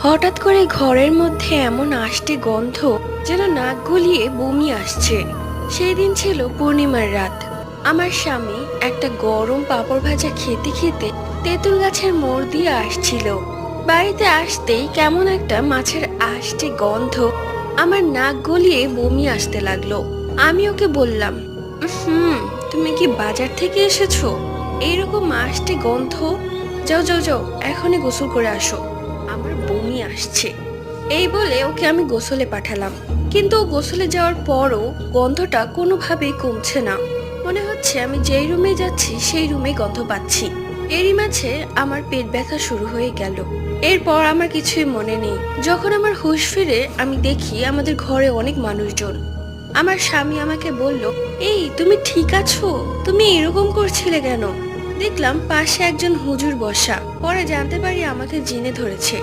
হঠাৎ করে ঘরের মধ্যে এমন আষ্টে গন্ধ যেন নাক গলিয়ে বমি আসছে। সেই দিন ছিল পূর্ণিমার রাত। আমার স্বামী একটা গরম পাঁপড় ভাজা খেতে খেতে তেঁতুল গাছের মোড় দিয়ে আসছিল। বাড়িতে আসতেই কেমন একটা মাছের আষ্টে গন্ধ, আমার নাক গলিয়ে বমি আসতে লাগলো। আমি ওকে বললাম, হুম, তুমি কি বাজার থেকে এসেছো? এইরকম আষ্টে গন্ধ, যাও যাও যাও, এখনই গোসল করে আসো, আমার বমি আসছে। এই বলে ওকে আমি গোসলে পাঠালাম। কিন্তু ও গোসলে যাওয়ার পরও গন্ধটা কোনোভাবেই কমছে না। মনে হচ্ছে আমি যেই রুমে যাচ্ছি সেই রুমে গন্ধ পাচ্ছি। এরই মাঝে আমার পেট ব্যথা শুরু হয়ে গেল। এরপর আমার কিছুই মনে নেই। যখন আমার হুঁশ ফিরে আমি দেখি আমাদের ঘরে অনেক মানুষজন। আমার স্বামী আমাকে বলল, এই তুমি ঠিক আছো? তুমি এরকম করছিলে কেন? দেখলাম পাশে একজন হুজুর বসা। পরে জানতে পারি আমাকে জিনে ধরেছে।